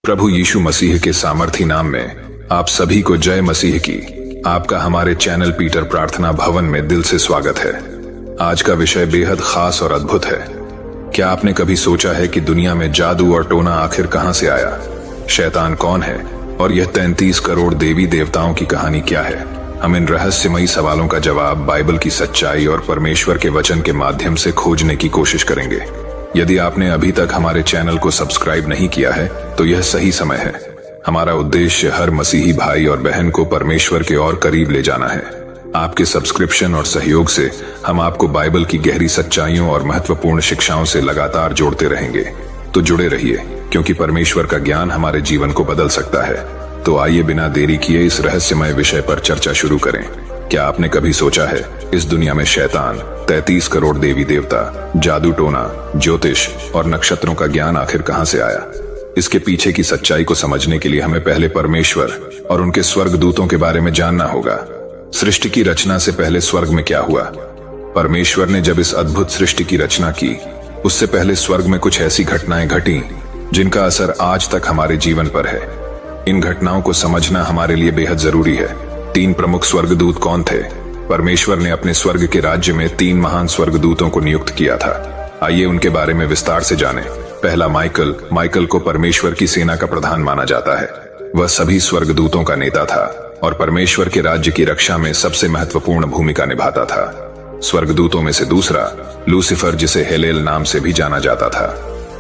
प्रभु यीशु मसीह के सामर्थी नाम में आप सभी को जय मसीह की। आपका हमारे चैनल पीटर प्रार्थना भवन में दिल से स्वागत है। आज का विषय बेहद खास और अद्भुत है। क्या आपने कभी सोचा है कि दुनिया में जादू और टोना आखिर कहां से आया? शैतान कौन है और यह 33 करोड़ देवी देवताओं की कहानी क्या है? हम इन रहस्यमयी सवालों का जवाब बाइबल की सच्चाई और परमेश्वर के वचन के माध्यम से खोजने की कोशिश करेंगे। यदि आपने अभी तक हमारे चैनल को सब्सक्राइब नहीं किया है तो यह सही समय है। हमारा उद्देश्य हर मसीही भाई और बहन को परमेश्वर के और करीब ले जाना है। आपके सब्सक्रिप्शन और सहयोग से हम आपको बाइबल की गहरी सच्चाइयों और महत्वपूर्ण शिक्षाओं से लगातार जोड़ते रहेंगे। तो जुड़े रहिए, क्योंकि परमेश्वर का ज्ञान हमारे जीवन को बदल सकता है। तो आइए बिना देरी किए इस रहस्यमय विषय पर चर्चा शुरू करें। क्या आपने कभी सोचा है इस दुनिया में शैतान, 33 करोड़ देवी देवता, जादू टोना, ज्योतिष और नक्षत्रों का ज्ञान आखिर कहां से आया? इसके पीछे की सच्चाई को समझने के लिए हमें पहले परमेश्वर और उनके स्वर्गदूतों के बारे में जानना होगा। सृष्टि की रचना से पहले स्वर्ग में क्या हुआ? परमेश्वर ने जब इस अद्भुत सृष्टि की रचना की, उससे पहले स्वर्ग में कुछ ऐसी घटनाएं घटी जिनका असर आज तक हमारे जीवन पर है। इन घटनाओं को समझना हमारे लिए बेहद जरूरी है। 3 प्रमुख स्वर्गदूत कौन थे? परमेश्वर ने अपने स्वर्ग के राज्य में 3 महान स्वर्गदूतों को नियुक्त किया था। आइए उनके बारे में विस्तार से जानें। पहला माइकल को परमेश्वर की सेना का प्रधान माना जाता है। वह सभी स्वर्गदूतों का नेता था और परमेश्वर के राज्य की रक्षा में सबसे महत्वपूर्ण भूमिका निभाता था। स्वर्गदूतों में से दूसरा लूसीफर, जिसे हेलेल नाम से भी जाना जाता था,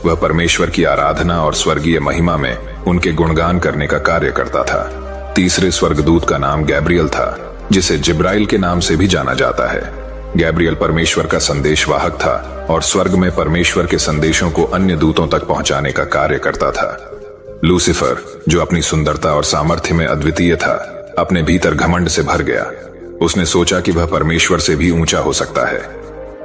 वह परमेश्वर की आराधना और स्वर्गीय महिमा में उनके गुणगान करने का कार्य करता था। तीसरे स्वर्गदूत का नाम गैब्रियल था, जिसे जिब्राइल के नाम से भी जाना जाता है। गैब्रियल परमेश्वर का संदेशवाहक था और स्वर्ग में परमेश्वर के संदेशों को अन्य दूतों तक पहुंचाने का कार्य करता था। लूसीफर, जो अपनी सुंदरता और सामर्थ्य में अद्वितीय था, अपने भीतर घमंड से भर गया। उसने सोचा कि वह परमेश्वर से भी ऊंचा हो सकता है।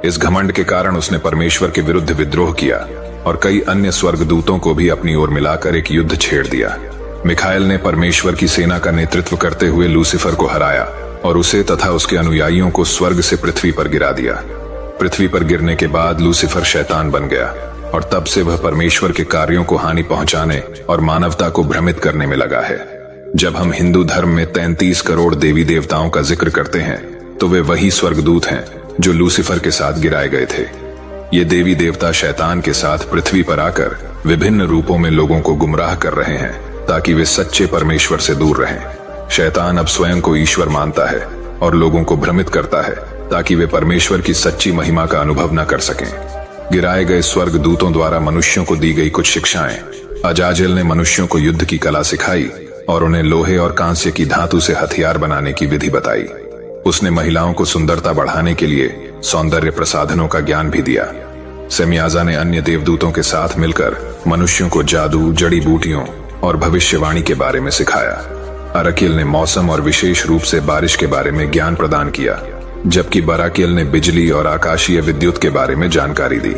इस घमंड के कारण उसने परमेश्वर के विरुद्ध विद्रोह किया और कई अन्य स्वर्गदूतों को भी अपनी ओर मिलाकर एक युद्ध छेड़ दिया। मिखाएल ने परमेश्वर की सेना का नेतृत्व करते हुए लूसीफर को हराया और उसे तथा उसके अनुयायियों को स्वर्ग से पृथ्वी पर गिरा दिया। पृथ्वी पर गिरने के बाद लूसीफर शैतान बन गया और तब से वह परमेश्वर के कार्यों को हानि पहुंचाने और मानवता को भ्रमित करने में लगा है। जब हम हिंदू धर्म में 33 करोड़ देवी देवताओं का जिक्र करते हैं तो वे वही स्वर्गदूत हैं जो लूसीफर के साथ गिराए गए थे। ये देवी देवता शैतान के साथ पृथ्वी पर आकर विभिन्न रूपों में लोगों को गुमराह कर रहे हैं ताकि वे सच्चे परमेश्वर से दूर रहें। शैतान अब स्वयं को ईश्वर मानता है और लोगों को भ्रमित करता है ताकि वे परमेश्वर की सच्ची महिमा का अनुभव न कर सकें। गिराए गए स्वर्गदूतों द्वारा मनुष्यों को दी गई कुछ शिक्षाएं। अजाजेल ने मनुष्यों को युद्ध की कला सिखाई और उन्हें लोहे और कांस्य की धातु से हथियार बनाने की विधि बताई। उसने महिलाओं को सुंदरता बढ़ाने के लिए सौंदर्य प्रसाधनों का ज्ञान भी दिया। सेमियाजा ने अन्य देवदूतों के साथ मिलकर मनुष्यों को जादू, जड़ी बूटियों और भविष्यवाणी के बारे में सिखाया। अरकिल ने मौसम और विशेष रूप से बारिश के बारे में ज्ञान प्रदान किया, जबकि बराकिल ने बिजली और आकाशीय विद्युत के बारे में जानकारी दी।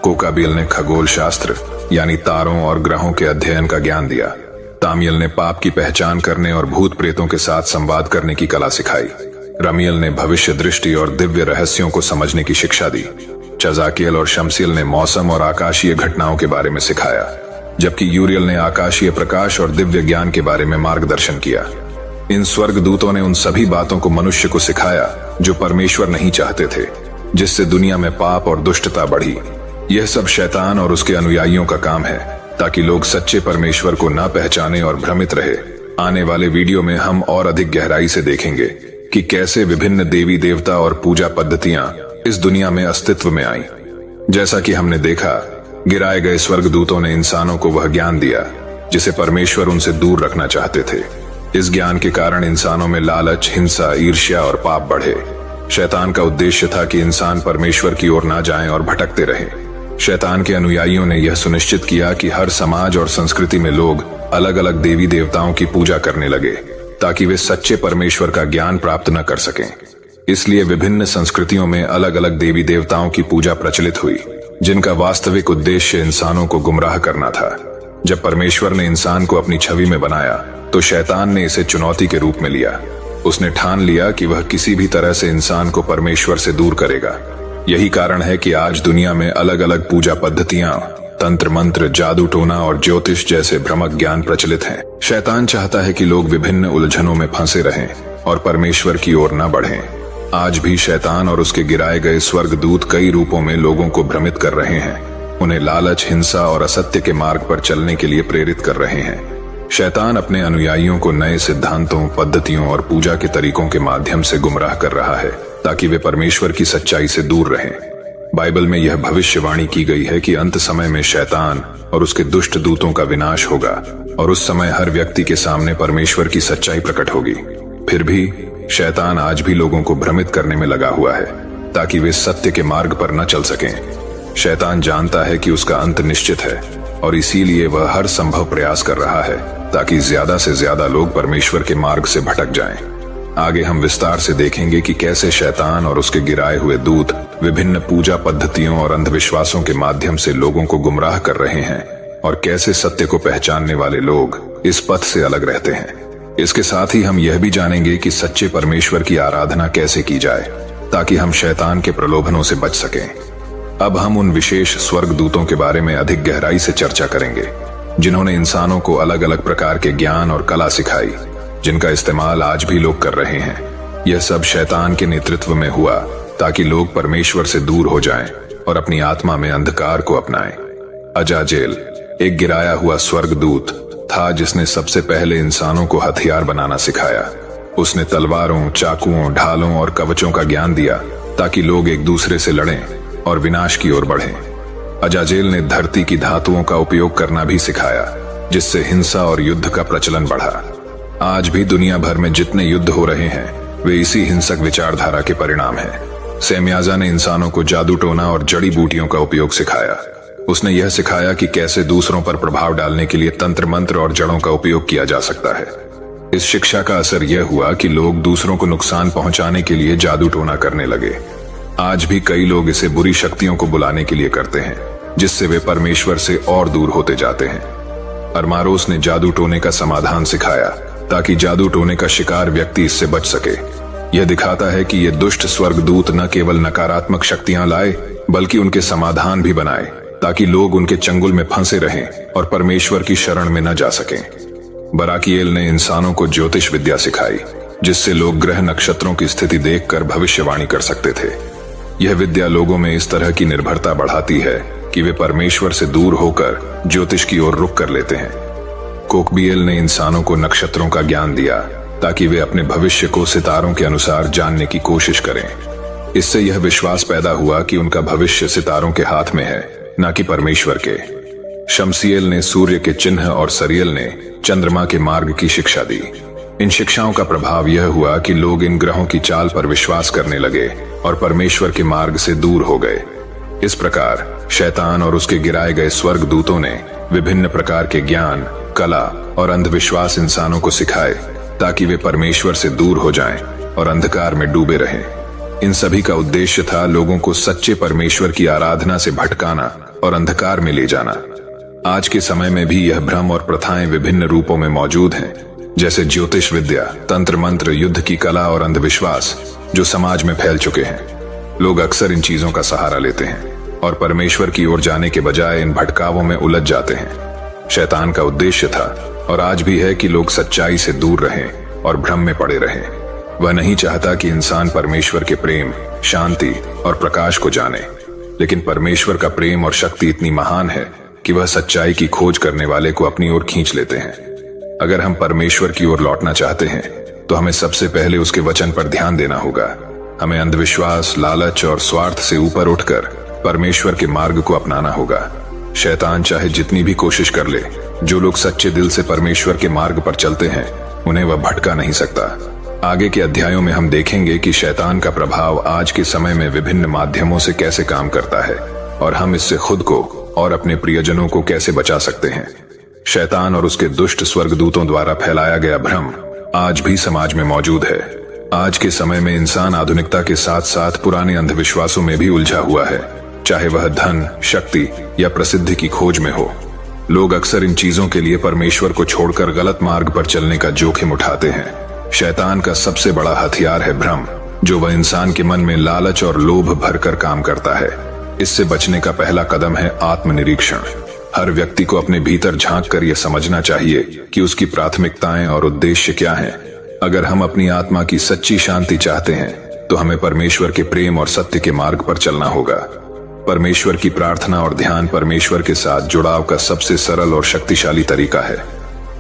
कोकाबिल ने खगोल शास्त्र यानी तारों और ग्रहों के अध्ययन का ज्ञान दिया। तामियल ने पाप की पहचान करने और भूत प्रेतों के साथ संवाद करने की कला सिखाई। रमियल ने भविष्य दृष्टि और दिव्य रहस्यों को समझने की शिक्षा दी। चजाकियल और शमसियल ने मौसम और आकाशीय घटनाओं के बारे में सिखाया, जबकि यूरियल ने आकाशीय प्रकाश और दिव्य ज्ञान के बारे में मार्गदर्शन किया। इन स्वर्गदूतों ने उन सभी बातों को मनुष्य को सिखाया जो परमेश्वर नहीं चाहते थे, जिससे दुनिया में पाप और दुष्टता बढ़ी। यह सब शैतान और उसके अनुयायियों का काम है ताकि लोग सच्चे परमेश्वर को न पहचाने और भ्रमित रहे। आने वाले वीडियो में हम और अधिक गहराई से देखेंगे कि कैसे विभिन्न देवी देवता और पूजा पद्धतियां इस दुनिया में अस्तित्व में आई। जैसा कि हमने देखा, गिराए गए स्वर्गदूतों ने इंसानों को वह ज्ञान दिया जिसे परमेश्वर उनसे दूर रखना चाहते थे। इस ज्ञान के कारण इंसानों में लालच, हिंसा, ईर्ष्या और पाप बढ़े। शैतान का उद्देश्य था कि इंसान परमेश्वर की ओर ना जाएं और भटकते रहें। शैतान के अनुयायियों ने यह सुनिश्चित किया कि हर समाज और संस्कृति में लोग अलग अलग देवी देवताओं की पूजा करने लगे ताकि वे सच्चे परमेश्वर का ज्ञान प्राप्त न कर सकें। इसलिए विभिन्न संस्कृतियों में अलग अलग देवी देवताओं की पूजा प्रचलित हुई, जिनका वास्तविक उद्देश्य इंसानों को गुमराह करना था। जब परमेश्वर ने इंसान को अपनी छवि में बनाया तो शैतान ने इसे चुनौती के रूप में लिया। उसने ठान लिया कि वह किसी भी तरह से इंसान को परमेश्वर से दूर करेगा। यही कारण है कि आज दुनिया में अलग अलग पूजा पद्धतियां तंत्र मंत्र, जादू टोना और ज्योतिष जैसे भ्रमक ज्ञान प्रचलित हैं। शैतान चाहता है कि लोग विभिन्न उलझनों में फंसे रहें और परमेश्वर की ओर न बढ़ें। आज भी शैतान और उसके गिराए गए स्वर्गदूत कई रूपों में लोगों को भ्रमित कर रहे हैं, उन्हें लालच, हिंसा और असत्य के मार्ग पर चलने के लिए प्रेरित कर रहे हैं। शैतान अपने अनुयायियों को नए सिद्धांतों, पद्धतियों और पूजा के तरीकों के माध्यम से गुमराह कर रहा है ताकि वे परमेश्वर की सच्चाई से दूर रहें। बाइबल में यह भविष्यवाणी की गई है कि अंत समय में शैतान और उसके दुष्ट दूतों का विनाश होगा और उस समय हर व्यक्ति के सामने परमेश्वर की सच्चाई प्रकट होगी। फिर भी शैतान आज भी लोगों को भ्रमित करने में लगा हुआ है ताकि वे सत्य के मार्ग पर न चल सकें। शैतान जानता है कि उसका अंत निश्चित है और इसीलिए वह हर संभव प्रयास कर रहा है ताकि ज्यादा से ज्यादा लोग परमेश्वर के मार्ग से भटक जाएं। आगे हम विस्तार से देखेंगे कि कैसे शैतान और उसके गिराए हुए दूत विभिन्न पूजा पद्धतियों और अंधविश्वासों के माध्यम से लोगों को गुमराह कर रहे हैं और कैसे सत्य को पहचानने वाले लोग इस पथ से अलग रहते हैं। इसके साथ ही हम यह भी जानेंगे कि सच्चे परमेश्वर की आराधना कैसे की जाए ताकि हम शैतान के प्रलोभनों से बच सकें। अब हम उन विशेष स्वर्गदूतों के बारे में अधिक गहराई से चर्चा करेंगे जिन्होंने इंसानों को अलग अलग प्रकार के ज्ञान और कला सिखाई, जिनका इस्तेमाल आज भी लोग कर रहे हैं। यह सब शैतान के नेतृत्व में हुआ ताकि लोग परमेश्वर से दूर हो जाएं और अपनी आत्मा में अंधकार को अपनाएं। अजाजेल एक गिराया हुआ स्वर्गदूत था जिसने सबसे पहले इंसानों को हथियार बनाना सिखाया। उसने तलवारों, चाकुओं, ढालों और कवचों का ज्ञान दिया ताकि लोग एक दूसरे से लड़ें और विनाश की ओर बढ़ें। अजाजेल ने धरती की धातुओं का उपयोग करना भी सिखाया, जिससे हिंसा और युद्ध का प्रचलन बढ़ा। आज भी दुनिया भर में जितने युद्ध हो रहे हैं वे इसी हिंसक विचारधारा के परिणाम हैं। सेम्याजा ने इंसानों को जादू टोना और जड़ी बूटियों का उपयोग सिखाया। उसने यह सिखाया कि कैसे दूसरों पर प्रभाव डालने के लिए तंत्र मंत्र और जड़ों का उपयोग किया जा सकता है। इस शिक्षा का असर यह हुआ कि लोग दूसरों को नुकसान पहुंचाने के लिए जादू टोना करने लगे। आज भी कई लोग इसे बुरी शक्तियों को बुलाने के लिए करते हैं, जिससे वे परमेश्वर से और दूर होते जाते हैं। अरमारोस ने जादू टोने का समाधान सिखाया ताकि जादू टोने का शिकार व्यक्ति इससे बच सके। यह दिखाता है कि ये दुष्ट स्वर्गदूत न केवल नकारात्मक शक्तियां लाए बल्कि उनके समाधान भी बनाए ताकि लोग उनके चंगुल में फंसे रहें और परमेश्वर की शरण में न जा सकें। बराकिएल ने इंसानों को ज्योतिष विद्या सिखाई, जिससे लोग ग्रह नक्षत्रों की स्थिति देखकर भविष्यवाणी कर सकते थे। यह विद्या लोगों में इस तरह की निर्भरता बढ़ाती है कि वे परमेश्वर से दूर होकर ज्योतिष की ओर रुख कर लेते हैं। कोकबिएल ने इंसानों को नक्षत्रों का ज्ञान दिया ताकि वे अपने भविष्य को सितारों के अनुसार जानने की कोशिश करें। इससे यह विश्वास पैदा हुआ कि उनका भविष्य सितारों के हाथ में है, न कि परमेश्वर के। शमसिएल ने सूर्य के चिन्ह और सरियल ने चंद्रमा के मार्ग की शिक्षा दी। इन शिक्षाओं का प्रभाव यह हुआ कि लोग इन ग्रहों की चाल पर विश्वास करने लगे और परमेश्वर के मार्ग से दूर हो गए। इस प्रकार शैतान और उसके गिराए गए स्वर्गदूतों ने विभिन्न प्रकार के ज्ञान, कला और अंधविश्वास इंसानों को सिखाए ताकि वे परमेश्वर से दूर हो जाएं और अंधकार में डूबे रहें। इन सभी का उद्देश्य था लोगों को सच्चे परमेश्वर की आराधना से भटकाना और अंधकार में ले जाना। आज के समय में भी यह भ्रम और प्रथाएं विभिन्न रूपों में मौजूद हैं, जैसे ज्योतिष विद्या, तंत्र मंत्र, युद्ध की कला और अंधविश्वास जो समाज में फैल चुके हैं। लोग अक्सर इन चीजों का सहारा लेते हैं और परमेश्वर की ओर जाने के बजाय इन भटकावों में उलझ जाते हैं। शैतान का उद्देश्य था और आज भी है कि लोग सच्चाई से दूर रहें और भ्रम में पड़े रहें। वह नहीं चाहता कि इंसान परमेश्वर के प्रेम, शांति और प्रकाश को जाने, लेकिन परमेश्वर का प्रेम और शक्ति इतनी महान है कि वह सच्चाई की खोज करने वाले को अपनी ओर खींच लेते हैं। अगर हम परमेश्वर की ओर लौटना चाहते हैं तो हमें सबसे पहले उसके वचन पर ध्यान देना होगा। हमें अंधविश्वास, लालच और स्वार्थ से ऊपर उठकर परमेश्वर के मार्ग को अपनाना होगा। शैतान चाहे जितनी भी कोशिश कर ले, जो लोग सच्चे दिल से परमेश्वर के मार्ग पर चलते हैं उन्हें वह भटका नहीं सकता। आगे के अध्यायों में हम देखेंगे कि शैतान का प्रभाव आज के समय में विभिन्न माध्यमों से कैसे काम करता है और हम इससे खुद को और अपने प्रियजनों को कैसे बचा सकते हैं। शैतान और उसके दुष्ट स्वर्गदूतों द्वारा फैलाया गया भ्रम आज भी समाज में मौजूद है। आज के समय में इंसान आधुनिकता के साथ साथ पुराने अंधविश्वासों में भी उलझा हुआ है, चाहे वह धन, शक्ति या प्रसिद्धि की खोज में हो। लोग अक्सर इन चीजों के लिए परमेश्वर को छोड़कर गलत मार्ग पर चलने का जोखिम उठाते हैं। शैतान का सबसे बड़ा हथियार है भ्रम, जो वह इंसान के मन में लालच और लोभ भरकर काम करता है। इससे बचने का पहला कदम है आत्मनिरीक्षण। हर व्यक्ति को अपने भीतर झांक कर यह समझना चाहिए कि उसकी प्राथमिकताएं और उद्देश्य क्या हैं। अगर हम अपनी आत्मा की सच्ची शांति चाहते हैं तो हमें परमेश्वर के प्रेम और सत्य के मार्ग पर चलना होगा। परमेश्वर की प्रार्थना और ध्यान परमेश्वर के साथ जुड़ाव का सबसे सरल और शक्तिशाली तरीका है।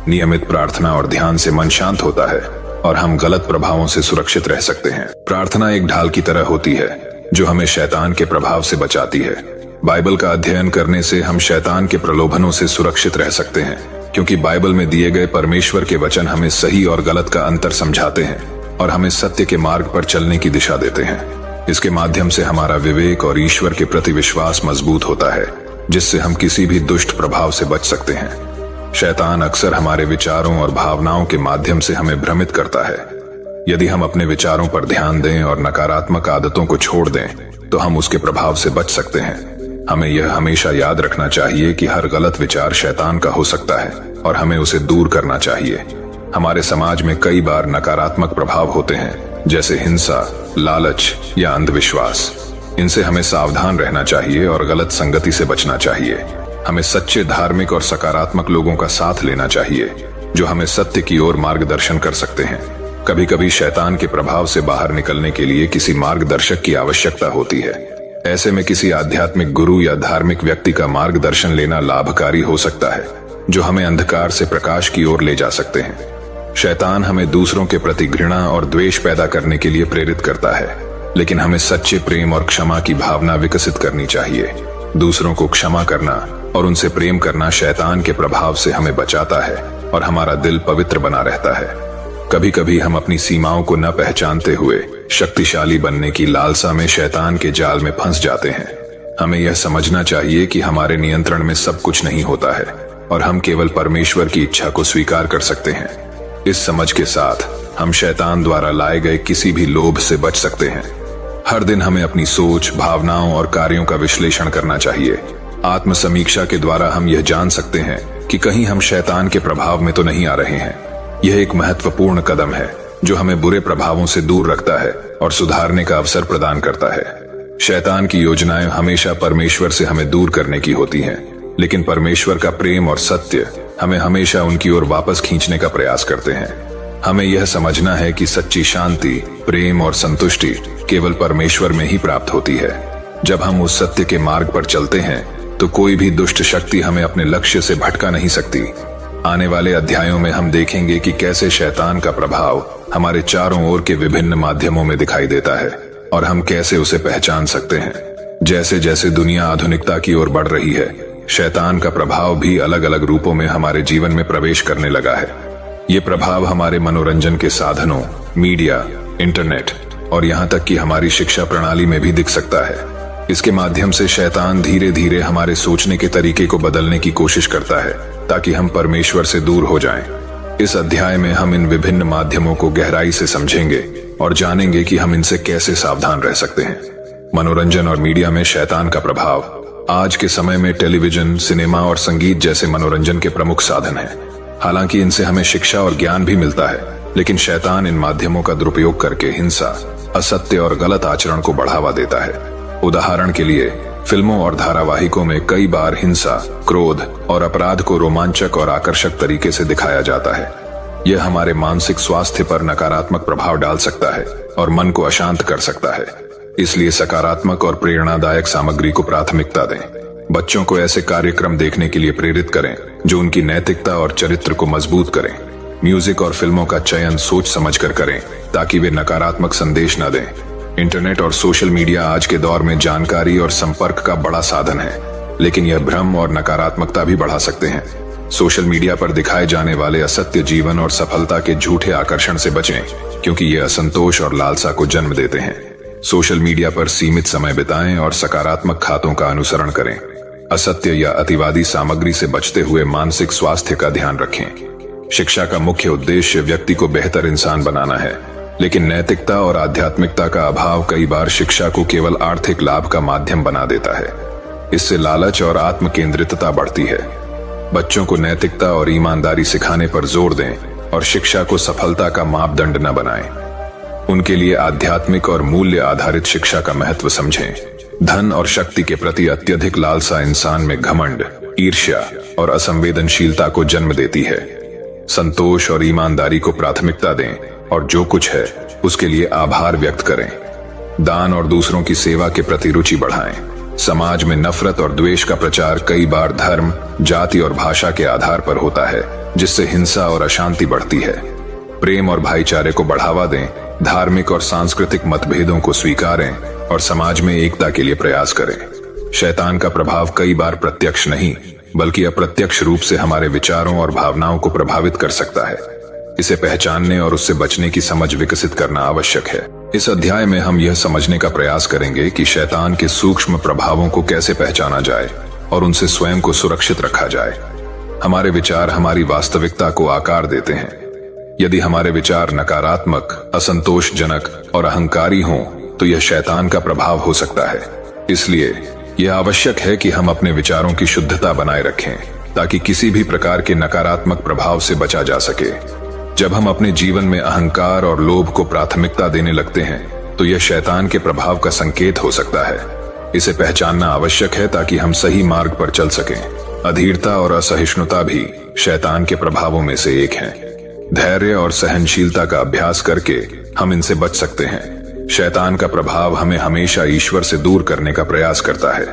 नियमित प्रार्थना और ध्यान से मन शांत होता है और हम गलत प्रभावों से सुरक्षित रह सकते हैं। प्रार्थना एक ढाल की तरह होती है जो हमें शैतान के प्रभाव से बचाती है। बाइबल का अध्ययन करने से हम शैतान के प्रलोभनों से सुरक्षित रह सकते हैं, क्योंकि बाइबल में दिए गए परमेश्वर के वचन हमें सही और गलत का अंतर समझाते हैं और हमें सत्य के मार्ग पर चलने की दिशा देते हैं। इसके माध्यम से हमारा विवेक और ईश्वर के प्रति विश्वास मजबूत होता है, जिससे हम किसी भी दुष्ट प्रभाव से बच सकते हैं। शैतान अक्सर हमारे विचारों और भावनाओं के माध्यम से हमें भ्रमित करता है। यदि हम अपने विचारों पर ध्यान दें और नकारात्मक आदतों को छोड़ दें तो हम उसके प्रभाव से बच सकते हैं। हमें यह हमेशा याद रखना चाहिए कि हर गलत विचार शैतान का हो सकता है और हमें उसे दूर करना चाहिए। हमारे समाज में कई बार नकारात्मक प्रभाव होते हैं, जैसे हिंसा, लालच या अंधविश्वास। इनसे हमें सावधान रहना चाहिए और गलत संगति से बचना चाहिए। हमें सच्चे, धार्मिक और सकारात्मक लोगों का साथ लेना चाहिए जो हमें सत्य की ओर मार्गदर्शन कर सकते हैं। कभी कभी शैतान के प्रभाव से बाहर निकलने के लिए किसी मार्गदर्शक की आवश्यकता होती है। ऐसे में किसी आध्यात्मिक गुरु या धार्मिक व्यक्ति का मार्गदर्शन लेना लाभकारी हो सकता है, जो हमें अंधकार से प्रकाश की ओर ले जा सकते हैं। शैतान हमें दूसरों के प्रति घृणा और द्वेष पैदा करने के लिए प्रेरित करता है, लेकिन हमें सच्चे प्रेम और क्षमा की भावना विकसित करनी चाहिए। दूसरों को क्षमा करना और उनसे प्रेम करना शैतान के प्रभाव से हमें बचाता है और हमारा दिल पवित्र बना रहता है। कभी कभी हम अपनी सीमाओं को न पहचानते हुए शक्तिशाली बनने की लालसा में शैतान के जाल में फंस जाते हैं। हमें यह समझना चाहिए कि हमारे नियंत्रण में सब कुछ नहीं होता है और हम केवल परमेश्वर की इच्छा को स्वीकार कर सकते हैं। इस समझ के साथ हम शैतान द्वारा लाए गए किसी भी लोभ से बच सकते हैं। हर दिन हमें अपनी सोच, भावनाओं और कार्यों का विश्लेषण करना चाहिए। आत्म समीक्षा के द्वारा हम यह जान सकते हैं कि कहीं हम शैतान के प्रभाव में तो नहीं आ रहे हैं। यह एक महत्वपूर्ण कदम है जो हमें बुरे प्रभावों से दूर रखता है और सुधारने का अवसर प्रदान करता है। शैतान की योजनाएं हमेशा परमेश्वर से हमें दूर करने की होती हैं, लेकिन परमेश्वर का प्रेम और सत्य हमें हमेशा उनकी ओर वापस खींचने का प्रयास करते हैं। हमें यह समझना है कि सच्ची शांति, प्रेम और संतुष्टि केवल परमेश्वर में ही प्राप्त होती है। जब हम उस सत्य के मार्ग पर चलते हैं तो कोई भी दुष्ट शक्ति हमें अपने लक्ष्य से भटका नहीं सकती। आने वाले अध्यायों में हम देखेंगे कि कैसे शैतान का प्रभाव हमारे चारों ओर के विभिन्न माध्यमों में दिखाई देता है और हम कैसे उसे पहचान सकते हैं। जैसे जैसे दुनिया आधुनिकता की ओर बढ़ रही है, शैतान का प्रभाव भी अलग अलग रूपों में हमारे जीवन में प्रवेश करने लगा है। ये प्रभाव हमारे मनोरंजन के साधनों, मीडिया, इंटरनेट और यहाँ तक कि हमारी शिक्षा प्रणाली में भी दिख सकता है। इसके माध्यम से शैतान धीरे धीरे हमारे सोचने के तरीके को बदलने की कोशिश करता है ताकि हम परमेश्वर से दूर हो जाएं। इस अध्याय में हम इन विभिन्न माध्यमों को गहराई से समझेंगे और जानेंगे कि हम इनसे कैसे सावधान रह सकते हैं। मनोरंजन और मीडिया में शैतान का प्रभाव आज के समय में टेलीविजन, सिनेमा और संगीत जैसे मनोरंजन के प्रमुख साधन हैं। हालांकि इनसे हमें शिक्षा और ज्ञान भी मिलता है, लेकिन शैतान इन माध्यमों का दुरुपयोग करके हिंसा, असत्य और गलत आचरण को बढ़ावा देता है। उदाहरण के लिए, फिल्मों और धारावाहिकों में कई बार हिंसा, क्रोध और अपराध को रोमांचक और आकर्षक तरीके से दिखाया जाता है। यह हमारे मानसिक स्वास्थ्य पर नकारात्मक प्रभाव डाल सकता है और मन को अशांत कर सकता है। इसलिए सकारात्मक और प्रेरणादायक सामग्री को प्राथमिकता दें। बच्चों को ऐसे कार्यक्रम देखने के लिए प्रेरित करें जो उनकी नैतिकता और चरित्र को मजबूत करें। म्यूजिक और फिल्मों का चयन सोच समझकर करें ताकि वे नकारात्मक संदेश न दें। इंटरनेट और सोशल मीडिया आज के दौर में जानकारी और संपर्क का बड़ा साधन है, लेकिन यह भ्रम और नकारात्मकता भी बढ़ा सकते हैं। सोशल मीडिया पर दिखाए जाने वाले असत्य जीवन और सफलता के झूठे आकर्षण से बचें, क्योंकि ये असंतोष और लालसा को जन्म देते हैं। सोशल मीडिया पर सीमित समय बिताएं और सकारात्मक खातों का अनुसरण करें। असत्य या अतिवादी सामग्री से बचते हुए मानसिक स्वास्थ्य का ध्यान रखें। शिक्षा का मुख्य उद्देश्य व्यक्ति को बेहतर इंसान बनाना है, लेकिन नैतिकता और आध्यात्मिकता का अभाव कई बार शिक्षा को केवल आर्थिक लाभ का माध्यम बना देता है। इससे लालच और आत्म केंद्रितता बढ़ती है। बच्चों को नैतिकता और ईमानदारी सिखाने पर जोर दें और शिक्षा को सफलता का मापदंड न बनाएं। उनके लिए आध्यात्मिक और मूल्य आधारित शिक्षा का महत्व समझें। धन और शक्ति के प्रति अत्यधिक लालसा इंसान में घमंड, ईर्ष्या और असंवेदनशीलता को जन्म देती है। संतोष और ईमानदारी को प्राथमिकता दें और जो कुछ है उसके लिए आभार व्यक्त करें। दान और दूसरों की सेवा के प्रति रुचि बढ़ाएं। समाज में नफरत और द्वेष का प्रचार कई बार धर्म, जाति और भाषा के आधार पर होता है, जिससे हिंसा और अशांति बढ़ती है। प्रेम और भाईचारे को बढ़ावा दें, धार्मिक और सांस्कृतिक मतभेदों को स्वीकारें और समाज में एकता के लिए प्रयास करें। शैतान का प्रभाव कई बार प्रत्यक्ष नहीं बल्कि अप्रत्यक्ष रूप से हमारे विचारों और भावनाओं को प्रभावित कर सकता है। इसे पहचानने और उससे बचने की समझ विकसित करना आवश्यक है। इस अध्याय में हम यह समझने का प्रयास करेंगे कि शैतान के सूक्ष्म प्रभावों को कैसे पहचाना जाए और उनसे स्वयं को सुरक्षित रखा जाए। हमारे विचार हमारी वास्तविकता को आकार देते हैं। यदि हमारे विचार नकारात्मक, असंतोषजनक और अहंकारी हों तो यह शैतान का प्रभाव हो सकता है। इसलिए यह आवश्यक है कि हम अपने विचारों की शुद्धता बनाए रखें ताकि किसी भी प्रकार के नकारात्मक प्रभाव से बचा जा सके। जब हम अपने जीवन में अहंकार और लोभ को प्राथमिकता देने लगते हैं तो यह शैतान के प्रभाव का संकेत हो सकता है। इसे पहचानना आवश्यक है ताकि हम सही मार्ग पर चल सकें। अधीरता और असहिष्णुता भी शैतान के प्रभावों में से एक है। धैर्य और सहनशीलता का अभ्यास करके हम इनसे बच सकते हैं। शैतान का प्रभाव हमें हमेशा ईश्वर से दूर करने का प्रयास करता है,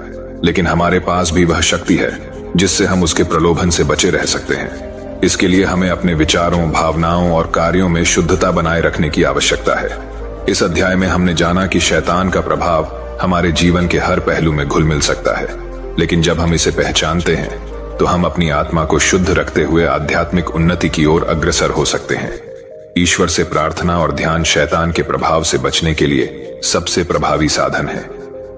लेकिन हमारे पास भी वह शक्ति है जिससे हम उसके प्रलोभन से बचे रह सकते हैं। इसके लिए हमें अपने विचारों, भावनाओं और कार्यों में शुद्धता बनाए रखने की आवश्यकता है। इस अध्याय में हमने जाना कि शैतान का प्रभाव हमारे जीवन के हर पहलू में घुल मिल सकता है, लेकिन जब हम इसे पहचानते हैं तो हम अपनी आत्मा को शुद्ध रखते हुए आध्यात्मिक उन्नति की ओर अग्रसर हो सकते हैं। ईश्वर से प्रार्थना और ध्यान शैतान के प्रभाव से बचने के लिए सबसे प्रभावी साधन है।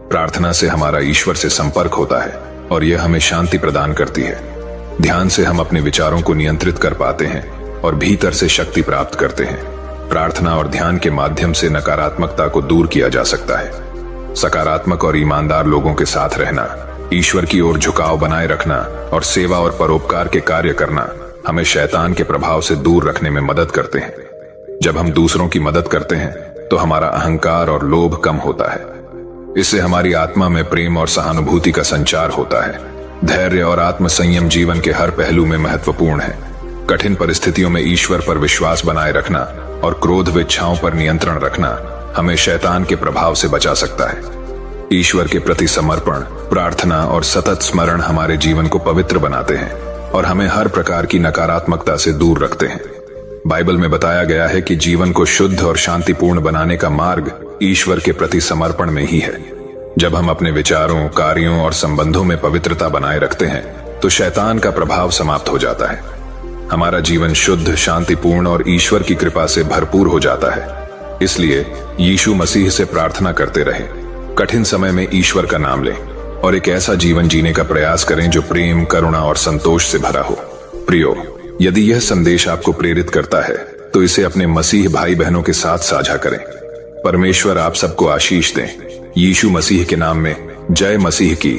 प्रार्थना से हमारा ईश्वर से संपर्क होता है और यह हमें शांति प्रदान करती है। ध्यान से हम अपने विचारों को नियंत्रित कर पाते हैं और भीतर से शक्ति प्राप्त करते हैं। प्रार्थना और ध्यान के माध्यम से नकारात्मकता को दूर किया जा सकता है। सकारात्मक और ईमानदार लोगों के साथ रहना, ईश्वर की ओर झुकाव बनाए रखना और सेवा और परोपकार के कार्य करना हमें शैतान के प्रभाव से दूर रखने में मदद करते हैं। जब हम दूसरों की मदद करते हैं तो हमारा अहंकार और लोभ कम होता है। इससे हमारी आत्मा में प्रेम और सहानुभूति का संचार होता है। धैर्य और आत्मसंयम जीवन के हर पहलू में महत्वपूर्ण है। कठिन परिस्थितियों में ईश्वर पर विश्वास बनाए रखना और क्रोध व इच्छाओं पर नियंत्रण रखना हमें शैतान के प्रभाव से बचा सकता है। ईश्वर के प्रति समर्पण, प्रार्थना और सतत स्मरण हमारे जीवन को पवित्र बनाते हैं और हमें हर प्रकार की नकारात्मकता से दूर रखते हैं। बाइबल में बताया गया है कि जीवन को शुद्ध और शांतिपूर्ण बनाने का मार्ग ईश्वर के प्रति समर्पण में ही है। जब हम अपने विचारों, कार्यों और संबंधों में पवित्रता बनाए रखते हैं तो शैतान का प्रभाव समाप्त हो जाता है। हमारा जीवन शुद्ध, शांतिपूर्ण और ईश्वर की कृपा से भरपूर हो जाता है। इसलिए यीशु मसीह से प्रार्थना करते रहें, कठिन समय में ईश्वर का नाम लें और एक ऐसा जीवन जीने का प्रयास करें जो प्रेम, करुणा और संतोष से भरा हो। प्रियो, यदि यह संदेश आपको प्रेरित करता है तो इसे अपने मसीह भाई बहनों के साथ साझा करें। परमेश्वर आप सबको आशीष दें। यीशु मसीह के नाम में जय मसीह की।